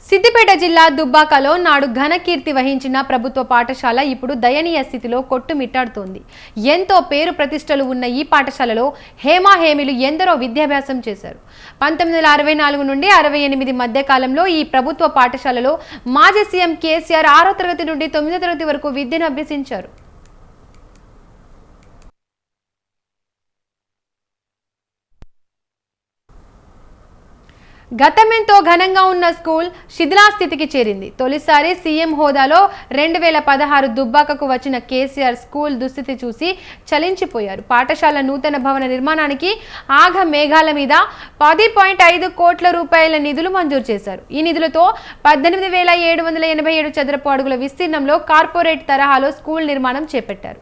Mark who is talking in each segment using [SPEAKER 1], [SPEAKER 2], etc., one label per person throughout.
[SPEAKER 1] సిద్దిపేట జిల్లా దుబ్బాకలో నాడు ఘనకీర్తి వహించిన ప్రభుత్వ పాఠశాల ఇప్పుడు దయనీయ స్థితిలో కొట్టుమిట్టాడుతోంది. ఎంతో పేరు ప్రతిష్టలు ఉన్న ఈ పాఠశాలలో హేమాహేమిలు ఎందరో విద్యాభ్యాసం చేశారు. 1964 నుండి 68 మధ్య కాలంలో ఈ ప్రభుత్వ పాఠశాలలో మాజీ సీఎం కేసీఆర్ 6వ తరగతి నుండి 9వ తరగతి వరకు విద్యను అభ్యసించారు. గతమెంతో ఘనంగా ఉన్న స్కూల్ శిథిలాస్థితికి చేరింది. తొలిసారి సీఎం హోదాలో 2016 దుబ్బాకకు వచ్చిన కేసీఆర్ స్కూల్ దుస్థితి చూసి చలించిపోయారు. పాఠశాల నూతన భవన నిర్మాణానికి ఆఘ మేఘాల మీద 10.5 కోట్ల రూపాయల నిధులు మంజూరు చేశారు. ఈ నిధులతో 18,787 చదరపు అడుగుల విస్తీర్ణంలో కార్పొరేట్ తరహాలో స్కూల్ నిర్మాణం చేపట్టారు.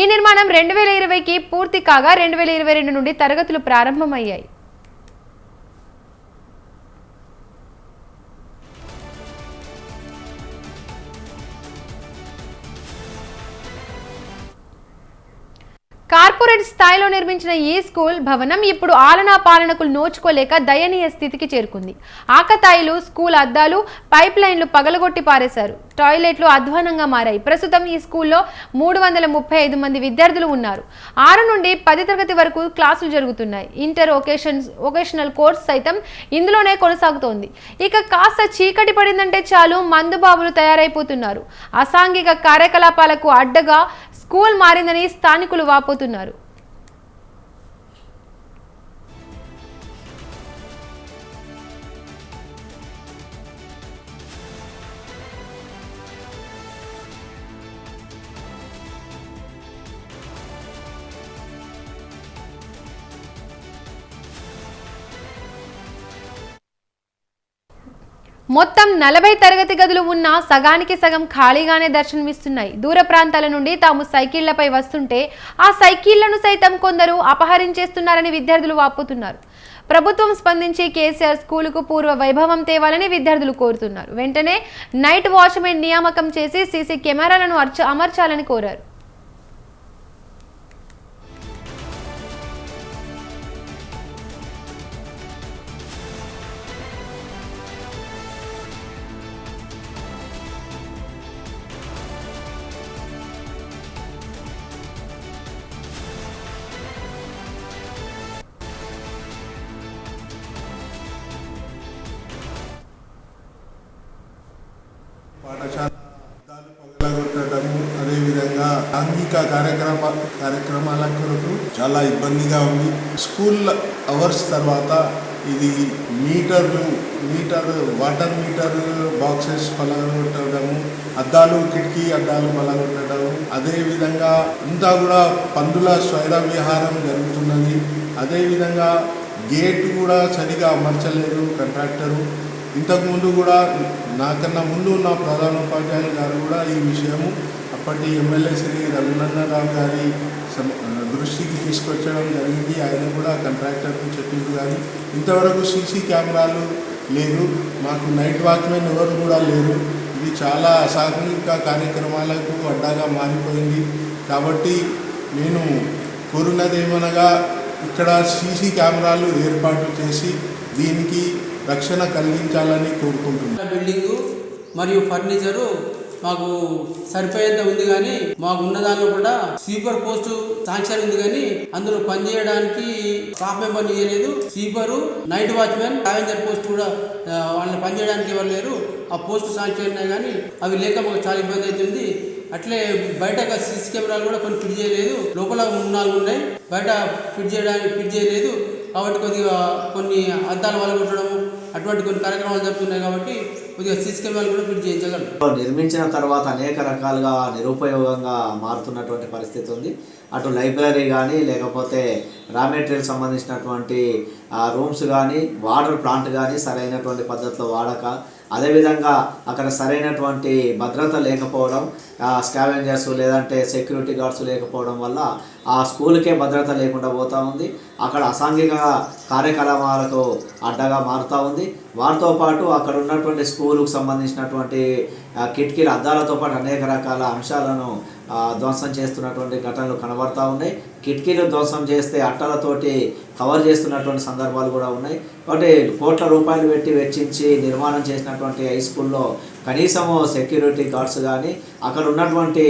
[SPEAKER 1] ఈ నిర్మాణం 2020కి పూర్తి కాగా 2022 నుండి తరగతులు ప్రారంభమయ్యాయి. కార్పొరేట్ స్థాయిలో నిర్మించిన ఈ స్కూల్ భవనం ఇప్పుడు ఆలనా పాలనకు నోచుకోలేక దయనీయ స్థితికి చేరుకుంది. ఆకతాయిలు స్కూల్ అద్దాలు, పైప్ లైన్లు పగలగొట్టి పారేశారు. టాయిలెట్లు అధ్వానంగా మారాయి. ప్రస్తుతం ఈ స్కూల్లో 335 మంది విద్యార్థులు ఉన్నారు. 6 నుండి 10 తరగతి వరకు క్లాసులు జరుగుతున్నాయి. ఇంటర్ వొకేషనల్ కోర్స్ సైతం ఇందులోనే కొనసాగుతోంది. ఇక కాస్త చీకటి పడిందంటే చాలు మందుబాబులు తయారైపోతున్నారు. అసాంఘిక కార్యకలాపాలకు అడ్డగా స్కూల్ మారిందని స్థానికులు వాపోతున్నారు. మొత్తం 40 తరగతి గదులు ఉన్న సగానికి సగం ఖాళీగానే దర్శనమిస్తున్నాయి. దూర ప్రాంతాల నుండి తాము సైకిళ్లపై వస్తుంటే ఆ సైకిళ్లను సైతం కొందరు అపహరించేస్తున్నారని విద్యార్థులు వాపోతున్నారు. ప్రభుత్వం స్పందించి కేసీఆర్ స్కూలుకు పూర్వ వైభవం తేవాలని విద్యార్థులు కోరుతున్నారు. వెంటనే నైట్ వాచ్మెన్ నియామకం చేసి సీసీ కెమెరాలను అమర్చాలని కోరారు.
[SPEAKER 2] పాఠశాల అద్దాలు పగలగొట్టడము, అదేవిధంగా సాంఘిక కార్యక్రమాల కొరకు చాలా ఇబ్బందిగా ఉంది. స్కూల్ అవర్స్ తర్వాత ఇది వాటర్ మీటర్ బాక్సెస్ పగలగొట్టడము, కిటికీ అద్దాలు పగలగొట్టడము, అదేవిధంగా అంతా కూడా పందుల స్వైర విహారం జరుగుతున్నది. అదేవిధంగా గేట్ కూడా సరిగా అమర్చలేదు కాంట్రాక్టరు. ఇంతకుముందు కూడా నాకన్నా ముందు ఉన్న ప్రధానోపాధ్యాయులు గారు కూడా ఈ విషయము అప్పటి ఎమ్మెల్యే శ్రీ రఘునందనరావు గారి దృష్టికి తీసుకొచ్చడం జరిగింది. ఆయన కూడా కాంట్రాక్టర్కు చెప్పింది. కానీ ఇంతవరకు సీసీ కెమెరాలు లేదు, మాకు నైట్ వాచ్మెన్ ఎవరు కూడా లేరు. ఇది చాలా అసాంఘిక కార్యక్రమాలకు అడ్డాగా మారిపోయింది. కాబట్టి నేను కోరున్నదేమనగా ఇక్కడ సీసీ కెమెరాలు ఏర్పాటు చేసి దీనికి రక్షణ కలిగించాలని కోరుకుంటున్నాను.
[SPEAKER 3] బిల్డింగు మరియు ఫర్నిచరు మాకు సరిపోయేంత ఉంది, కానీ మాకు ఉన్న దానిలో కూడా స్వీపర్ పోస్టు శాంక్షన్ ఉంది, కానీ అందులో పనిచేయడానికి స్టాఫ్ మెంబర్ని ఇవ్వలేదు. Sweeper, night watchman, scavenger post కూడా వాళ్ళని పనిచేయడానికి ఎవరు లేరు. ఆ పోస్టు శాంక్షన్ ఉన్నాయి, కానీ అవి లేక మాకు చాలా ఇబ్బంది అవుతుంది. అట్లే బయట సీసీ కెమెరాలు కూడా కొన్ని ఫిట్ చేయలేదు. లోపల 3-4 ఉన్నాయి, బయట ఫిట్ చేయలేదు. కాబట్టి కొన్ని అద్దాలు వలగొట్టడం అటువంటి కొన్ని కార్యక్రమాలు జరుగుతున్నాయి. కాబట్టి కొద్దిగా సీసీ కెమెరాలు కూడా ఫిట్ చేయించగలరు.
[SPEAKER 4] నిర్మించిన తర్వాత అనేక రకాలుగా నిరుపయోగంగా మారుతున్నటువంటి పరిస్థితి ఉంది. అటు లైబ్రరీ కానీ, లేకపోతే రా మెటీరియల్ సంబంధించినటువంటి రూమ్స్ కానీ, వాటర్ ప్లాంట్ కానీ సరైనటువంటి పద్ధతిలో వాడక, అదేవిధంగా అక్కడ సరైనటువంటి భద్రత లేకపోవడం, స్కావెంజర్స్ లేదంటే సెక్యూరిటీ గార్డ్స్ లేకపోవడం వల్ల ఆ స్కూల్కే భద్రత లేకుండా పోతూ ఉంది. అక్కడ అసాంఘిక కార్యకలాపాలకు అడ్డగా మారుతూ ఉంది. వాటితో పాటు అక్కడ ఉన్నటువంటి స్కూలుకు సంబంధించినటువంటి కిటికీల అద్దాలతో పాటు అనేక రకాల అంశాలను ధ్వంసం చేస్తున్నటువంటి ఘటనలు కనబడతా ఉన్నాయి. కిటికీలు ధ్వంసం చేస్తే అట్టలతోటి కవర్ చేస్తున్నటువంటి సందర్భాలు కూడా ఉన్నాయి. కాబట్టి కోట్ల రూపాయలు పెట్టి వెచ్చించి నిర్మాణం చేసినటువంటి హై స్కూల్లో కనీసము సెక్యూరిటీ గార్డ్స్ కానీ అక్కడ ఉన్నటువంటి